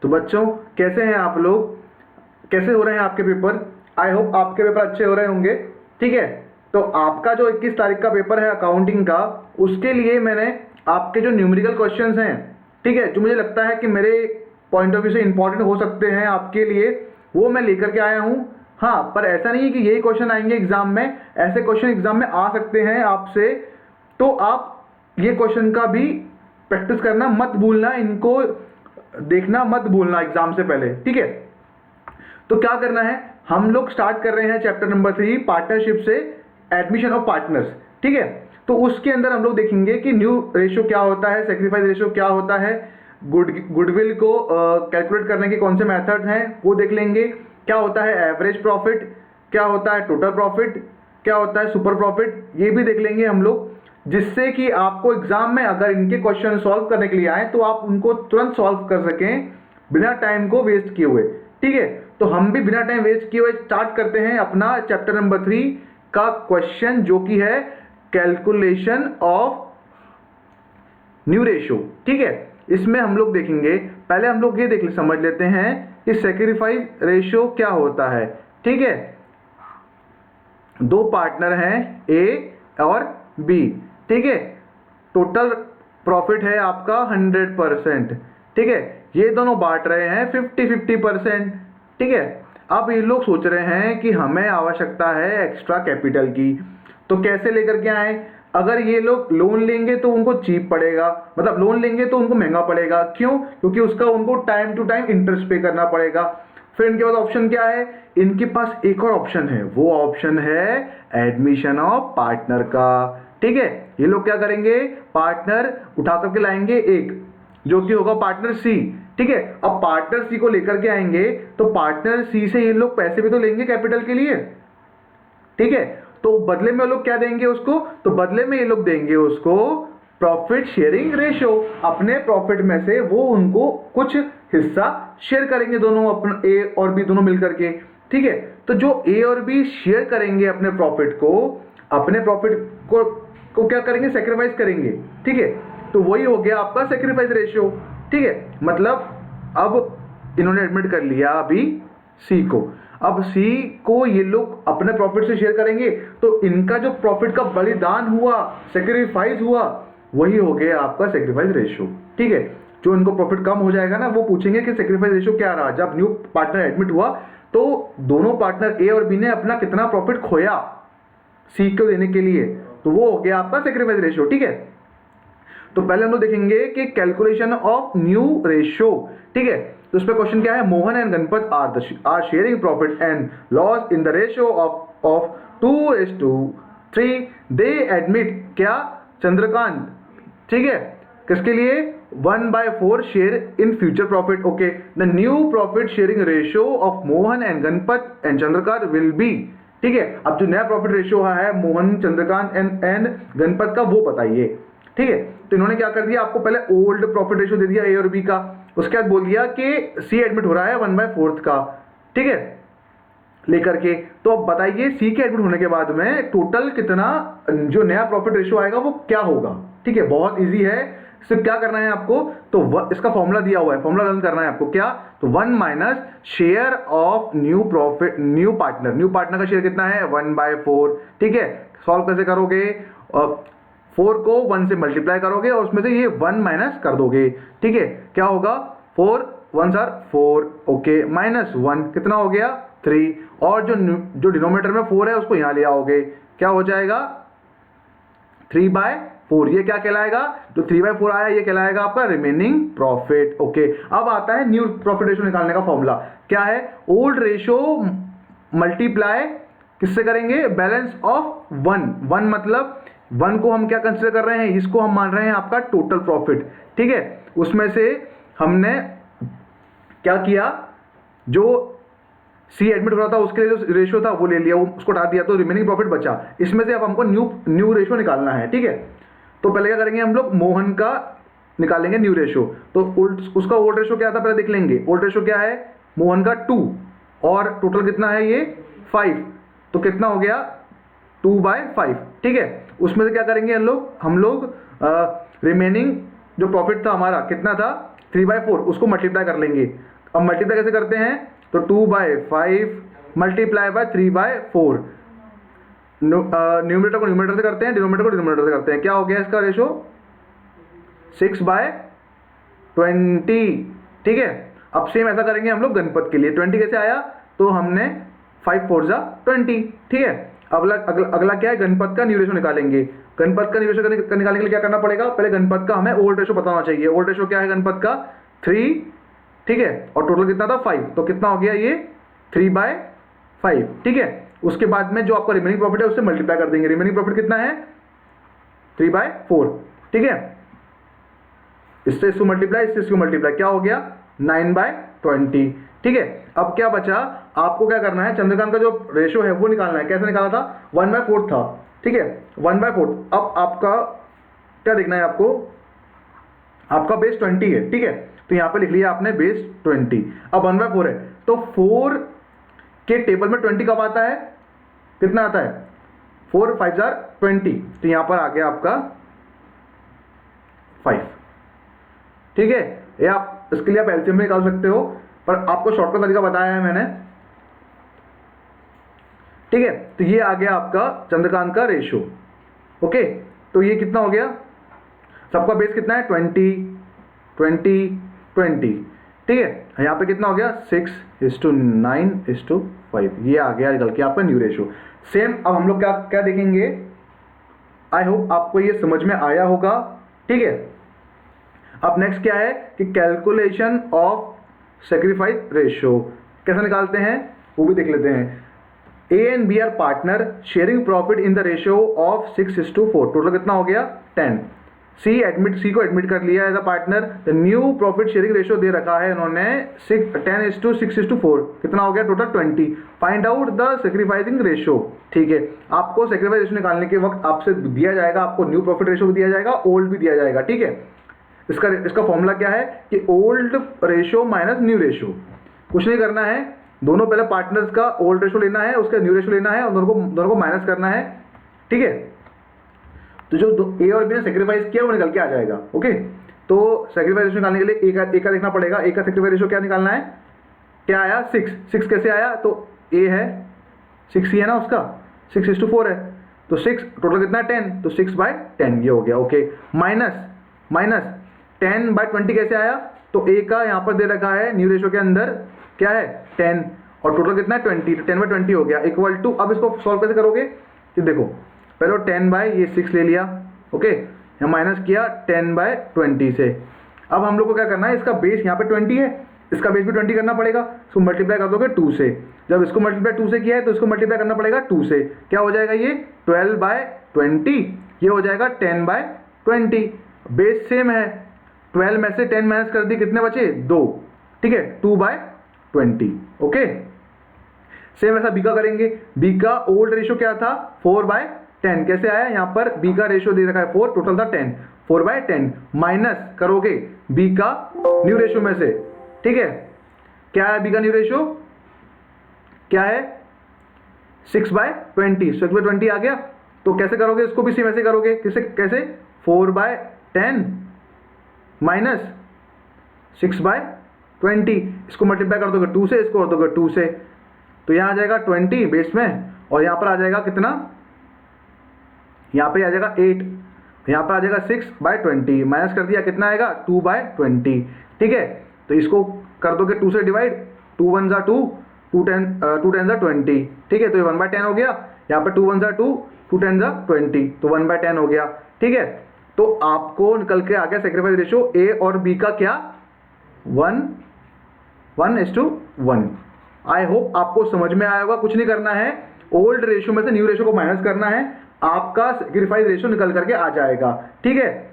तो बच्चों कैसे हैं आप लोग, कैसे हो रहे हैं आपके पेपर? आई होप आपके पेपर अच्छे हो रहे होंगे। ठीक है, तो आपका जो 21 तारीख का पेपर है अकाउंटिंग का, उसके लिए मैंने आपके जो न्यूमेरिकल क्वेश्चंस हैं, ठीक है, जो मुझे लगता है कि मेरे पॉइंट ऑफ व्यू से इंपॉर्टेंट हो सकते हैं आपके लिए, वो मैं लेकर के आया हूं। हाँ, पर ऐसा नहीं है कि यही क्वेश्चन आएंगे एग्जाम में, ऐसे क्वेश्चन एग्जाम में आ सकते हैं आपसे, तो आप ये क्वेश्चन का भी प्रैक्टिस करना मत भूलना, इनको देखना मत भूलना एग्जाम से पहले। ठीक है, तो क्या करना है, हम लोग स्टार्ट कर रहे हैं चैप्टर नंबर 3 पार्टनरशिप से एडमिशन ऑफ पार्टनर्स। ठीक है, तो उसके अंदर हम लोग देखेंगे कि न्यू रेशियो क्या होता है, सेक्रीफाइस रेशियो क्या होता है, गुडविल को कैलकुलेट करने के कौन से मेथड हैं वो देख लेंगे, क्या होता है एवरेज प्रॉफिट, क्या होता है टोटल प्रॉफिट, क्या होता है सुपर प्रॉफिट, ये भी देख लेंगे हम लोग, जिससे कि आपको एग्जाम में अगर इनके क्वेश्चन सॉल्व करने के लिए आए तो आप उनको तुरंत सॉल्व कर सकें बिना टाइम को वेस्ट किए हुए। ठीक है, तो हम भी बिना टाइम वेस्ट किए हुए स्टार्ट करते हैं अपना चैप्टर नंबर 3 का क्वेश्चन, जो कि है कैलकुलेशन ऑफ न्यू रेशियो। ठीक है, इसमें हम लोग देखेंगे, पहले हम लोग ये समझ लेते हैं कि सैक्रिफाइस रेशियो क्या होता है। ठीक है, दो पार्टनर हैं ए और बी। ठीक है, टोटल प्रॉफिट है आपका 100%। ठीक है, ये दोनों बांट रहे हैं 50-50%। ठीक है, अब ये लोग सोच रहे हैं कि हमें आवश्यकता है एक्स्ट्रा कैपिटल की, तो कैसे लेकर के आए? अगर ये लोग लोन लेंगे तो उनको चीप पड़ेगा, मतलब लोन लेंगे तो उनको महंगा पड़ेगा। क्यों? क्योंकि उसका उनको टाइम टू टाइम इंटरेस्ट पे करना पड़ेगा। फिर इनके पास ऑप्शन क्या है? इनके पास एक और ऑप्शन है, वो ऑप्शन है एडमिशन ऑफ पार्टनर का। ठीक है, ये लोग क्या करेंगे, पार्टनर उठा करके लाएंगे एक, जो कि होगा पार्टनर सी। ठीक है, अब पार्टनर सी को लेकर के आएंगे तो पार्टनर सी से ये लोग पैसे भी तो लेंगे कैपिटल के लिए। ठीक है, तो बदले में लोग क्या देंगे उसको? तो बदले में ये लोग देंगे उसको प्रॉफिट शेयरिंग रेशियो। अपने प्रॉफिट में से वो उनको कुछ हिस्सा शेयर करेंगे, दोनों अपना ए और बी दोनों मिलकर के। ठीक है, तो जो ए और बी शेयर करेंगे अपने प्रॉफिट को, अपने प्रॉफिट को क्या करेंगे, सैक्रिफाइस करेंगे। ठीक है, तो वही हो गया आपका सैक्रिफाइस रेशियो। ठीक है, मतलब अब इन्होंने एडमिट कर लिया अभी सी को, अब सी को ये लोग अपने प्रॉफिट से शेयर करेंगे, तो इनका जो प्रॉफिट का बलिदान हुआ, सैक्रिफाइस हुआ, वही हो गया आपका सैक्रिफाइस रेशियो। ठीक है, जो इनको प्रॉफिट कम हो जाएगा ना, वो पूछेंगे कि सैक्रिफाइस रेशियो क्या रहा। जब न्यू पार्टनर एडमिट हुआ तो दोनों पार्टनर ए और बी ने अपना कितना प्रॉफिट खोया सी को देने के लिए, तो वो हो गया आपका सैक्रिफाइस रेशियो। ठीक है, तो पहले हम लोग देखेंगे कि कैलकुलेशन ऑफ न्यू रेशियो। ठीक है, तो उसमें क्वेश्चन क्या है, Mohan and Ganpat are sharing profit and loss in the ratio of 2:3। They admit क्या, चंद्रकांत। ठीक है, किसके लिए, 1/4 share in future profit. Okay, the new profit sharing ratio of Mohan and Ganpat and Chandrakant will be. ठीक है, अब जो नया प्रॉफिट रेशियो है मोहन, चंद्रकांत एंड गणपत का, वो बताइए। ठीक है, तो इन्होंने क्या कर दिया, आपको पहले ओल्ड प्रॉफिट रेशियो दे दिया ए और बी का, उसके बाद बोल दिया कि सी एडमिट हो रहा है 1/4 का। ठीक है, लेकर के, तो अब बताइए सी के एडमिट होने के बाद में टोटल कितना जो नया प्रॉफिट रेशियो आएगा वो क्या होगा। ठीक है, बहुत इजी है, सिर्फ क्या करना है आपको, तो इसका फॉर्मूला दिया हुआ है, फॉर्मूला लर्न करना है आपको। क्या? तो 1 - शेयर ऑफ न्यू पार्टनर का शेयर कितना है, 1/4। ठीक है, सॉल्व कैसे करोगे, 4 को 1 से मल्टीप्लाई करोगे और उसमें से ये 1 माइनस कर दोगे। ठीक है, क्या होगा, 4 1s are 4। ओके, -1 कितना हो गया, 3, और जो डिनोमिनेटर में 4 है उसको यहां ले आओगे, क्या हो जाएगा, 3/4। ये क्या कहलाएगा, जो 3/4 आया ये कहलाएगा आपका रिमेनिंग प्रॉफिट। ओके, अब आता है न्यू प्रॉफिट रेशियो निकालने का फॉर्मूला। क्या है, ओल्ड रेशियो मल्टीप्लाई किससे करेंगे, बैलेंस ऑफ 1 मतलब 1 को हम क्या कंसिडर कर रहे हैं, इसको हम मान रहे हैं आपका टोटल प्रॉफिट। ठीक है, उसमें से हमने क्या किया, जो सी एडमिट हो रहा था उसके लिए जो रेशियो था वो ले लिया, उसको हटा दिया, तो रिमेनिंग प्रॉफिट बचा। इसमें से अब हमको न्यू रेशियो निकालना है। ठीक है, तो पहले क्या करेंगे, हम लोग मोहन का निकालेंगे न्यू रेशियो। तो उसका ओल्ड रेशियो क्या था पहले देख लेंगे। ओल्ड रेशियो क्या है, मोहन का 2 और टोटल कितना है ये 5, तो कितना हो गया 2/5। ठीक है, उसमें से क्या करेंगे हम लोग रिमेनिंग जो प्रॉफिट था हमारा कितना था 3/4, उसको मल्टीप्लाई कर लेंगे। अब मल्टीप्लाई कैसे करते हैं, तो 2/5 मल्टीप्लाई बाय 3/4, न्यूमरेटर को न्यूमरेटर से करते हैं, डिनोमिनेटर को डिनोमिनेटर से करते हैं। क्या हो गया इसका रेशो, 6/20। ठीक है, अब सेम ऐसा करेंगे हम लोग गणपत के लिए। 20 कैसे आया, तो हमने 5 4 जा 20। ठीक है, अगला क्या है, गणपत का न्यू रेशो निकालेंगे। गणपत का न्यू रेशो निकालने के लिए क्या करना पड़ेगा, पहले गणपत का हमें ओल्ड रेशो पता होना चाहिए। ओल्ड रेशो क्या है गणपत का, 3। ठीक है, और टोटल कितना था 5, तो कितना हो गया ये 3/5। ठीक है, उसके बाद में जो आपका रिमेनिंग प्रॉफिट है उससे मल्टीप्लाई कर देंगे। रिमेनिंग प्रॉफिट कितना है, 3/4। ठीक है, इससे इसको मल्टीप्लाई, इससे इसको मल्टीप्लाई, क्या हो गया 9/20। ठीक है, अब क्या बचा, आपको क्या करना है, चंद्रकांत का जो रेशो है वो निकालना है। कैसे निकाला था, 1/4 था। ठीक है, 1/4। अब आपका क्या देखना है, आपका बेस 20 है। ठीक है, तो यहां पे लिख लिया आपने बेस 20। अब 1/4 है, तो 4 के टेबल में 20 कब आता है, कितना आता है, 4 5 जार 20, तो यहां पर आ गया आपका 5। ठीक है, ये आप इसके लिए आप एलसीएम में निकाल सकते हो, पर आपको शॉर्टकट तरीका बताया है मैंने। ठीक है, तो ये आ गया आपका चंद्रकांत का रेशो। ओके, तो ये कितना हो गया, सबका बेस कितना है 20 20 20। ठीक है, यहां पे कितना हो गया 6:9:5, ये आ गया निकल के आपका न्यू रेशो। सेम अब हम लोग क्या देखेंगे, आई होप आपको ये समझ में आया होगा। ठीक है, अब नेक्स्ट क्या है कि कैलकुलेशन ऑफ सेक्रीफाइस रेशो कैसे निकालते हैं वो भी देख लेते हैं। A and B are partner sharing profit in the ratio of 6:4, total कितना हो गया 10। सी को एडमिट कर लिया as a partner. The new profit sharing ratio दे रखा है इन्होंने 10:6:4, कितना हो गया total 20। Find out the sacrificing ratio. ठीक है, आपको सेक्रीफाइस रेशियो निकालने के वक्त आपसे दिया जाएगा, आपको न्यू प्रॉफिट रेशियो भी दिया जाएगा, ओल्ड भी दिया जाएगा। ठीक है, इसका फॉर्मूला क्या है कि old ratio minus new ratio. कुछ नहीं करना है, दोनों पहले पार्टनर्स का ओल्ड रेशियो लेना है, उसका न्यू रेशियो लेना है, और दोनों को माइनस करना है। ठीक है, तो जो ए और बी ने सेक्रीफाइस किया वो निकल के आ जाएगा। ओके, तो सेक्रीफाइस रेशियो निकालने के लिए ए का देखना पड़ेगा। ए का सेक्रीफाइस रेशियो क्या निकालना है, क्या आया 6 कैसे आया, तो ए है 6 ही है ना उसका, 6:4 है, तो 6 टोटल कितना है 10, तो 6/10 ये हो गया। ओके, माइनस 10/20 कैसे आया, तो ए का यहाँ पर दे रखा है न्यू रेशियो के अंदर क्या है 10, और टोटल कितना है 20, तो 10/20 हो गया इक्वल टू। अब इसको सॉल्व कैसे करोगे, कि देखो पहले 10/6 ले लिया। ओके, यहाँ माइनस किया 10/20 से। अब हम लोग को क्या करना है, इसका बेस यहाँ पे 20 है, इसका बेस भी 20 करना पड़ेगा। इसको मल्टीप्लाई कर दोगे 2 से, जब इसको मल्टीप्लाई 2 से किया है तो इसको मल्टीप्लाई करना पड़ेगा 2 से। क्या हो जाएगा ये 12/20, ये हो जाएगा 10/20। बेस सेम है, 12 में से 10 माइनस कर दी, कितने बचे 2। ठीक है, 2/20। ओके, सेम ऐसा बी का करेंगे। बी का ओल्ड रेशियो क्या था 4/10, कैसे आया, यहाँ पर बी का रेशियो दे रखा है 4, टोटल था 10, 4/10 माइनस करोगे बी का न्यू रेशियो में से। ठीक है, क्या है बी का न्यू रेशियो, क्या है 6/20, 6/20 आ गया। तो कैसे करोगे इसको भी सेम ऐसे करोगे, कैसे 4/10 माइनस 6/20, इसको मल्टीप्लाई कर दोगे 2 से, इसको कर दोगे 2 से, तो यहाँ आ जाएगा 20 बेस में, और यहाँ पर आ जाएगा कितना, यहाँ पे आ जाएगा 8, यहाँ पर आ जाएगा 6/20, माइनस कर दिया कितना आएगा 2/20। ठीक है, तो इसको कर दोगे 2 से डिवाइड, 2 1 जा 2, 2 10 जा 20। ठीक है, तो ये 1/10 हो गया, यहाँ पर 2 1 जा 2, 2 10 जा 20, तो 1/10 हो गया। ठीक है, तो आपको निकल के आ गया सेक्रीफाइस रेशियो ए और बी का क्या 1:1। आई होप आपको समझ में आया होगा। कुछ नहीं करना है, ओल्ड रेशियो में से न्यू रेशियो को माइनस करना है, आपका सेक्रीफाइस रेशियो निकल करके आ जाएगा। ठीक है,